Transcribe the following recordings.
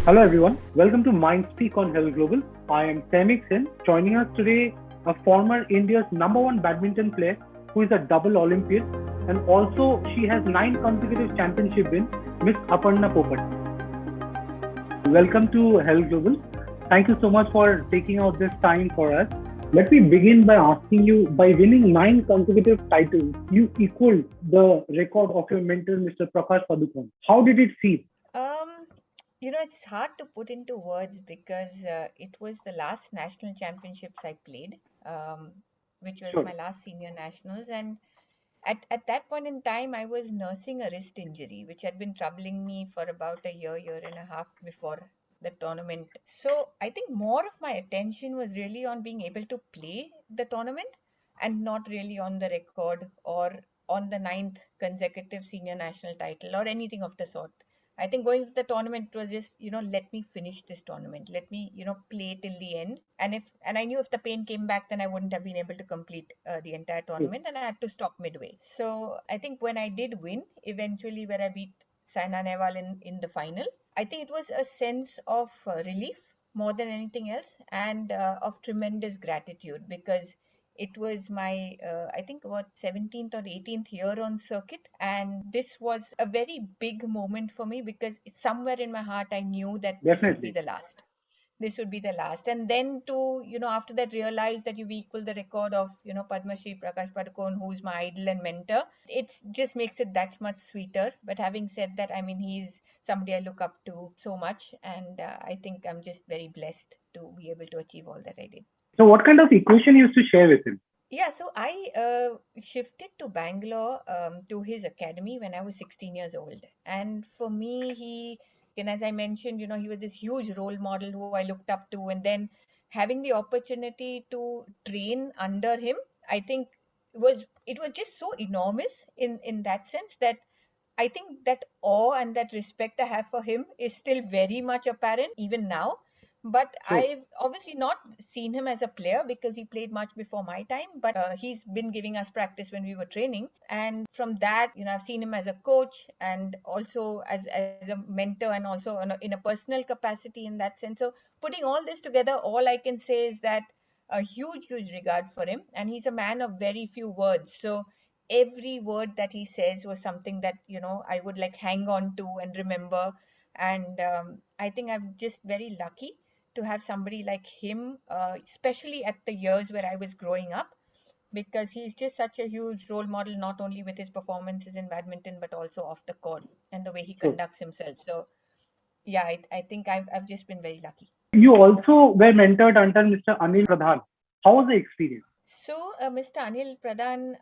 Hello everyone, welcome to Mindspeak on Herald Global. I am Saimik Sen. Joining us today, a former India's number one badminton player who is a double Olympian, and also she has 9 consecutive championship wins, Miss Aparna Popat. Welcome to Herald Global. Thank you so much for taking out this time for us. Let me begin by asking you, by winning 9 consecutive titles, you equaled the record of your mentor, Mr. Prakash. How did it feel? Um, it's hard to put into words because it was the last national championships I played, which was Sure. my last senior nationals. And at that point in time, I was nursing a wrist injury, which had been troubling me for about a year and a half before the tournament. So I think more of my attention was really on being able to play the tournament and not really on the record or on the ninth consecutive senior national title or anything of the sort. I think going to the tournament was just, let me finish this tournament. Let me, play till the end. And I knew if the pain came back, then I wouldn't have been able to complete the entire tournament and I had to stop midway. So I think when I did win, eventually where I beat Saina Nehwal in the final, I think it was a sense of relief more than anything else and of tremendous gratitude because it was my, I think, about 17th or 18th year on circuit. And this was a very big moment for me because somewhere in my heart, I knew that this would be Definitely. the last. This would be the last. And then to, after that, realize that you've equaled the record of, Padma Shri Prakash Padukone, who's my idol and mentor. It just makes it that much sweeter. But having said that, I mean, he's somebody I look up to so much. And I think I'm just very blessed to be able to achieve all that I did. So, what kind of equation you used to share with him? Yeah, so I shifted to Bangalore to his academy when I was 16 years old. And for me, and as I mentioned, he was this huge role model who I looked up to. And then having the opportunity to train under him, I think it was just so enormous in that sense that I think that awe and that respect I have for him is still very much apparent even now. But Sure. I've obviously not seen him as a player because he played much before my time. But he's been giving us practice when we were training. And from that, I've seen him as a coach and also as a mentor and also in a personal capacity in that sense. So putting all this together, all I can say is that a huge, huge regard for him. And he's a man of very few words. So every word that he says was something that I would like hang on to and remember. And I think I'm just very lucky to have somebody like him, especially at the years where I was growing up, because he's just such a huge role model, not only with his performances in badminton but also off the court and the way he Sure. conducts himself. So yeah, I think I've just been very lucky. You also were mentored under Mr. Anil Pradhan. How was the experience? So, Mr. Anil Pradhan,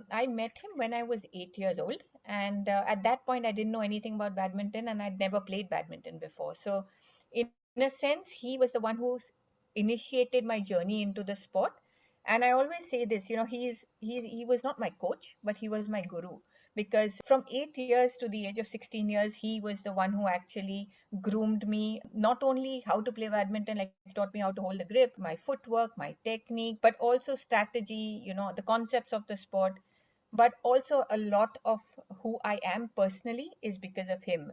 I met him when I was 8 years old. And at that point, I didn't know anything about badminton and I'd never played badminton before. So, in a sense, he was the one who initiated my journey into the sport. And I always say this, he was not my coach, but he was my guru. Because from 8 years to the age of 16 years, he was the one who actually groomed me, not only how to play badminton, like he taught me how to hold the grip, my footwork, my technique, but also strategy, the concepts of the sport. But also a lot of who I am personally is because of him.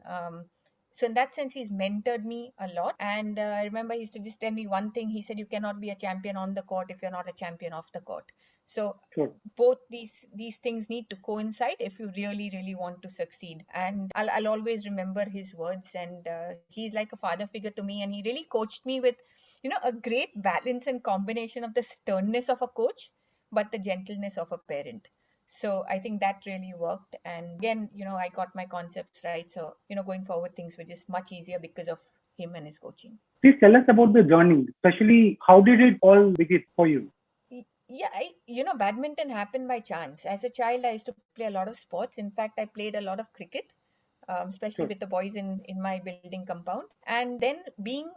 So in that sense, he's mentored me a lot. And I remember he used to just tell me one thing. He said, "You cannot be a champion on the court if you're not a champion off the court." So Sure. both these things need to coincide if you really want to succeed. And I'll always remember his words. And he's like a father figure to me. And he really coached me with a great balance and combination of the sternness of a coach but the gentleness of a parent. So I think that really worked. And again, I got my concepts right. So going forward, things were just much easier because of him and his coaching. Please tell us about the journey, especially how did it all begin for you? Yeah, badminton happened by chance. As a child, I used to play a lot of sports. In fact, I played a lot of cricket, especially Sure. with the boys in my building compound. And then being,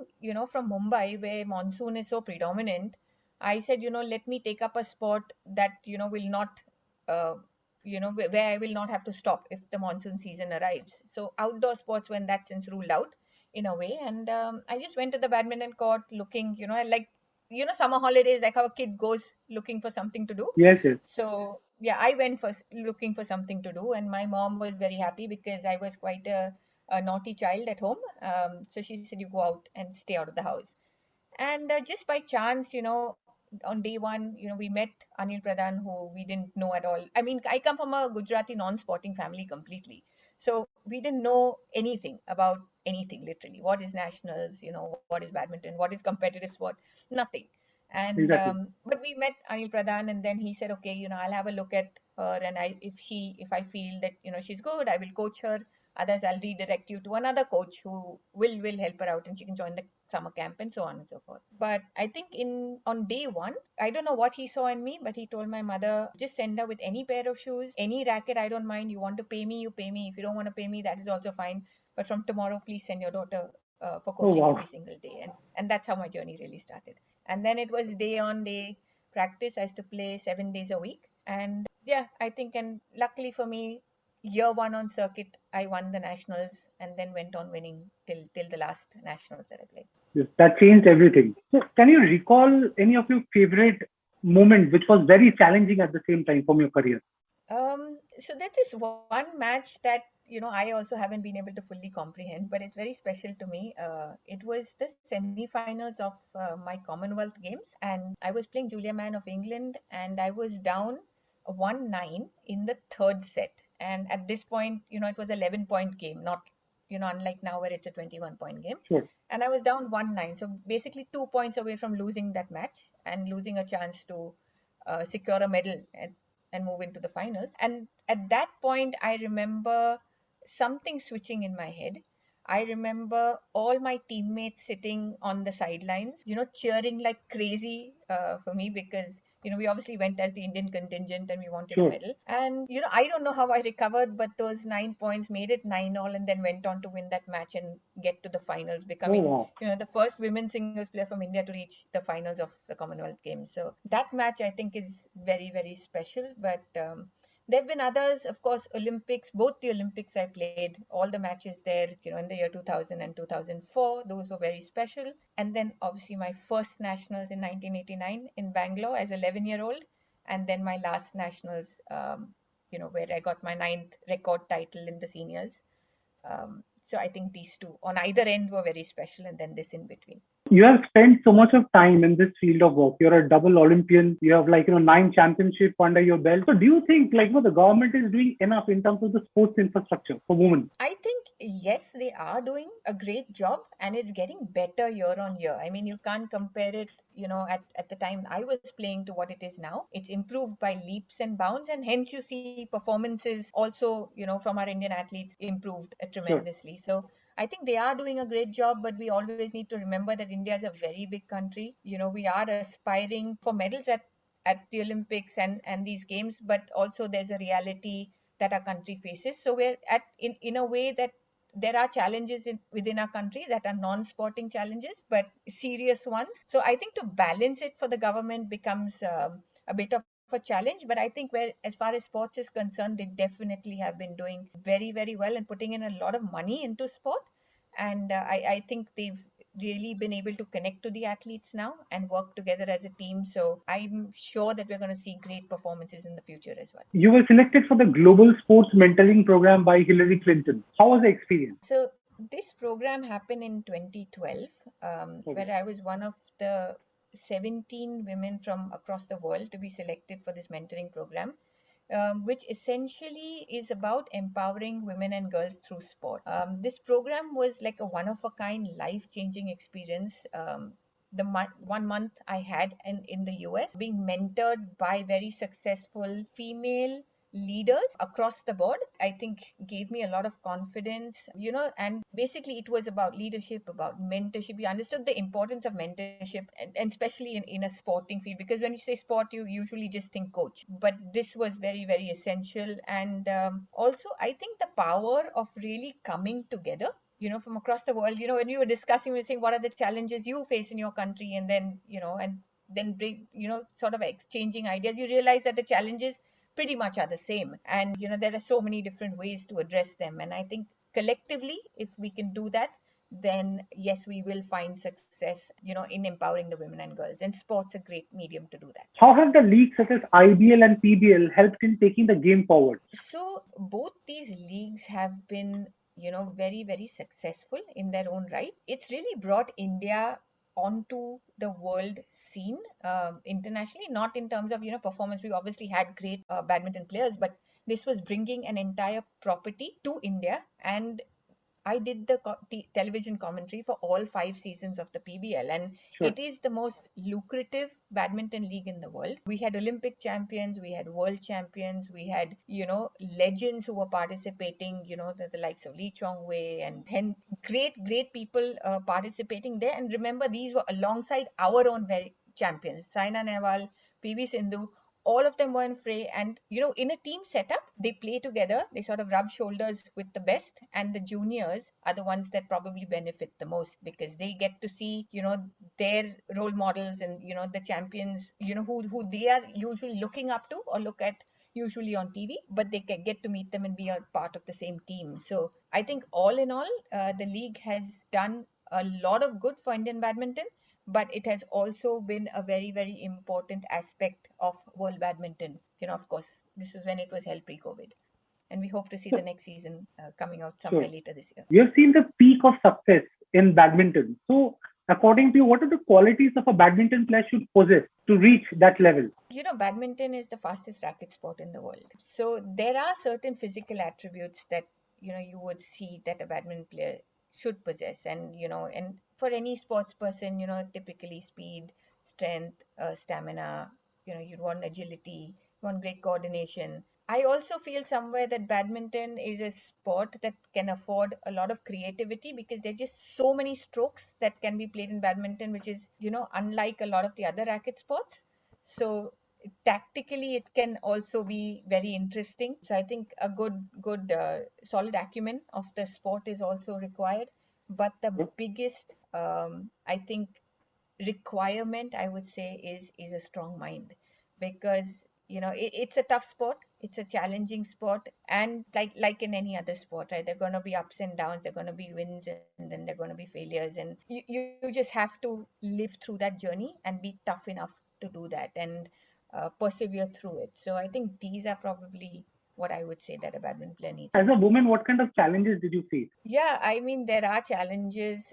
from Mumbai, where monsoon is so predominant, I said, let me take up a sport that, will not, uh, where I will not have to stop if the monsoon season arrives. So outdoor sports were in that sense ruled out in a way. And I just went to the badminton court looking, like, summer holidays, like how a kid goes looking for something to do. Yes, yes. So yeah, I went for looking for something to do, and my mom was very happy because I was quite a a naughty child at home. So she said, you go out and stay out of the house. And just by chance, on day one, we met Anil Pradhan, who we didn't know at all. I mean, I come from a Gujarati non-sporting family completely. So we didn't know anything about anything, literally. What is nationals, what is badminton, what is competitive sport? Nothing. And Exactly. but we met Anil Pradhan, and then he said, okay, I'll have a look at her, and if I feel that she's good, I will coach her. Others, I'll redirect you to another coach who will help her out, and she can join the summer camp and so on and so forth. But I think on day one, I don't know what he saw in me, but he told my mother, just send her with any pair of shoes, any racket, I don't mind. You want to pay me, you pay me. If you don't want to pay me, that is also fine. But from tomorrow, please send your daughter for Oh, coaching wow. every single day. And that's how my journey really started. And then it was day on day practice. I used to play 7 days a week. And yeah, I think, and luckily for me, year one on circuit, I won the nationals and then went on winning till the last nationals that I played. Yes, that changed everything. So, can you recall any of your favorite moment, which was very challenging at the same time from your career? So that is one match that I also haven't been able to fully comprehend, but it's very special to me. It was the semi-finals of my Commonwealth Games, and I was playing Julia Mann of England, and I was down 1-9 in the third set. And at this point, it was 11-point game, not unlike now where it's a 21-point game. Sure. And I was down 1-9, so basically 2 points away from losing that match and losing a chance to secure a medal and move into the finals. And at that point, I remember something switching in my head. I remember all my teammates sitting on the sidelines, cheering like crazy for me because, we obviously went as the Indian contingent and we wanted a Sure. medal. And, I don't know how I recovered, but those 9 points made it 9-all and then went on to win that match and get to the finals, Oh, becoming, wow. the first women's singles player from India to reach the finals of the Commonwealth Games. So that match I think is very, very special. But there have been others, of course, Olympics, both the Olympics I played, all the matches there, in the year 2000 and 2004, those were very special. And then obviously my first nationals in 1989 in Bangalore as 11-year-old, and then my last nationals, where I got my ninth record title in the seniors. So I think these two on either end were very special, and then this in between. You have spent so much of time in this field of work. You're a double Olympian. You have 9 championships under your belt. So do you think the government is doing enough in terms of the sports infrastructure for women? I think yes, they are doing a great job and it's getting better year on year. I mean, you can't compare it, at the time I was playing to what it is now. It's improved by leaps and bounds, and hence you see performances also, from our Indian athletes improved Sure. tremendously. So I think they are doing a great job, but we always need to remember that India is a very big country. We are aspiring for medals at the Olympics and these games, but also there's a reality that our country faces. So we're in a way that there are challenges within our country that are non-sporting challenges, but serious ones. So I think to balance it for the government becomes a bit of a challenge. But I think as far as sports is concerned, they definitely have been doing very, very well and putting in a lot of money into sport. And I think they've really been able to connect to the athletes now and work together as a team. So I'm sure that we're going to see great performances in the future as well. You were selected for the Global Sports Mentoring Program by Hillary Clinton. How was the experience? So this program happened in 2012, Okay. where I was one of the 17 women from across the world to be selected for this mentoring program, which essentially is about empowering women and girls through sport. This program was like a one-of-a-kind, life-changing experience. The 1 month I had in the US, being mentored by very successful female leaders across the board, I think gave me a lot of confidence, and basically it was about leadership, about mentorship. We understood the importance of mentorship, and especially in a sporting field, because when you say sport, you usually just think coach, but this was very, very essential. And also, I think the power of really coming together, from across the world, when we were discussing, we were saying, what are the challenges you face in your country? And then, and then bring, sort of exchanging ideas, you realize that the challenges pretty much are the same. And, there are so many different ways to address them. And I think collectively, if we can do that, then yes, we will find success, in empowering the women and girls. And sports a great medium to do that. How have the leagues such as IBL and PBL helped in taking the game forward? So both these leagues have been, very, very successful in their own right. It's really brought India onto the world scene internationally, not in terms of performance. We obviously had great badminton players, but this was bringing an entire property to India. And I did the television commentary for all 5 seasons of the PBL, and Sure. it is the most lucrative badminton league in the world. We had Olympic champions, we had world champions, we had legends who were participating, the likes of Lee Chong Wei, and then great people participating there. And remember, these were alongside our own very champions, Saina Nehwal, PV Sindhu. All of them were in fray, and in a team setup they play together, they sort of rub shoulders with the best, and the juniors are the ones that probably benefit the most, because they get to see their role models, and the champions who they are usually looking up to or look at usually on TV, but they can get to meet them and be a part of the same team. So I think all in all, the league has done a lot of good for Indian badminton, but it has also been a very, very important aspect of world badminton. Of course, this is when it was held pre-COVID, and we hope to see the So, next season coming out somewhere sure. later this year. We have seen the peak of success in badminton. So, according to you, what are the qualities of a badminton player should possess to reach that level? Badminton is the fastest racket sport in the world. So there are certain physical attributes that you would see that a badminton player should possess, and for any sports person, typically speed, strength, stamina. You'd want agility, you want great coordination. I also feel somewhere that badminton is a sport that can afford a lot of creativity, because there's just so many strokes that can be played in badminton, which is unlike a lot of the other racket sports. So tactically it can also be very interesting. So I think a good solid acumen of the sport is also required. But the biggest I think requirement, I would say, is a strong mind, because it's a tough sport, it's a challenging sport, and like in any other sport, right, there are going to be ups and downs, there are going to be wins, and then there are going to be failures, and you just have to live through that journey and be tough enough to do that, and persevere through it. So I think these are probably what I would say that a badminton player needs. As a woman, what kind of challenges did you face? Yeah, I mean, there are challenges.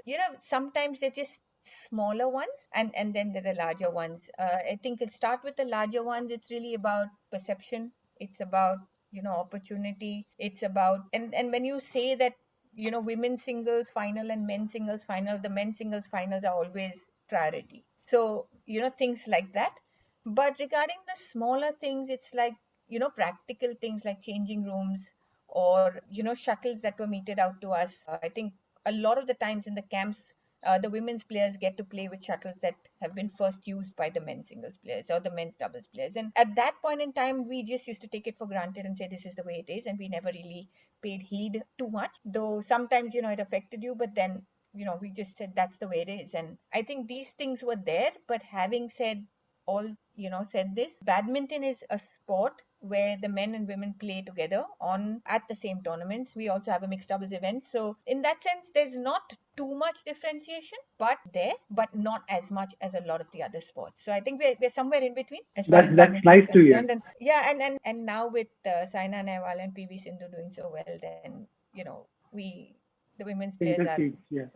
Sometimes they're just smaller ones, and then there are larger ones. I think it start with the larger ones. It's really about perception. It's about opportunity. It's about, and when you say that women's singles final and men's singles final, the men's singles finals are always priority. So things like that. But regarding the smaller things, it's like practical things like changing rooms, or shuttles that were meted out to us. I think a lot of the times in the camps, the women's players get to play with shuttles that have been first used by the men's singles players or the men's doubles players, and at that point in time we just used to take it for granted and say this is the way it is, and we never really paid heed too much, though sometimes it affected you, but then we just said that's the way it is. And I think these things were there. But having said all said this, badminton is a sport where the men and women play together on at the same tournaments. We also have a mixed doubles event, so in that sense there's not too much differentiation, but not as much as a lot of the other sports. So I think we're somewhere in between as far as That's badminton is nice to hear. concerned. And yeah, and now with Saina Nehwal and PV Sindhu doing so well, then we the women's Things players have are changed. Yeah.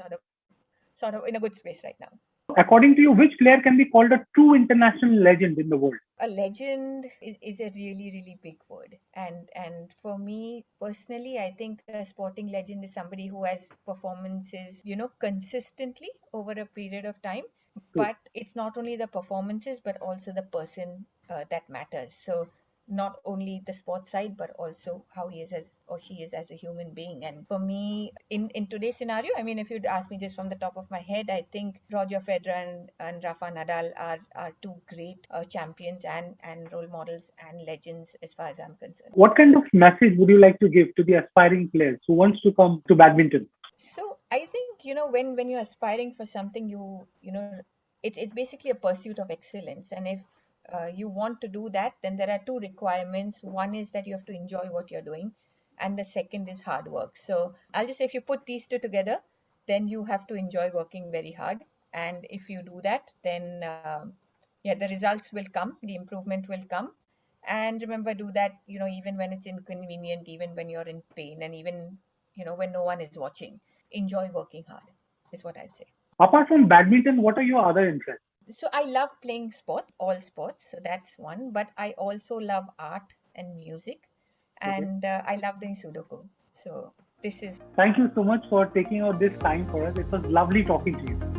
sort of in a good space right now. According to you, which player can be called a true international legend in the world? A legend is a really, really big word, and for me personally, I think a sporting legend is somebody who has performances consistently over a period of time. True. But it's not only the performances, but also the person that matters. So not only the sports side, but also how he is as or she is as a human being. And for me, in today's scenario, I mean, if you'd ask me just from the top of my head, I think Roger Federer and Rafa Nadal are two great champions and role models and legends as far as I'm concerned. What kind of message would you like to give to the aspiring players who wants to come to badminton? So I think when you're aspiring for something, it's basically a pursuit of excellence. And if you want to do that, then there are two requirements. One is that you have to enjoy what you're doing, and the second is hard work. So I'll just say, if you put these two together, then you have to enjoy working very hard. And if you do that, then yeah, the results will come, the improvement will come. And remember, do that even when it's inconvenient, even when you're in pain, and even when no one is watching. Enjoy working hard, is what I'd say. Apart from badminton, what are your other interests? So I love playing sport, all sports. So that's one. But I also love art and music, Okay. and I love doing Sudoku. So this is. Thank you so much for taking out this time for us. It was lovely talking to you.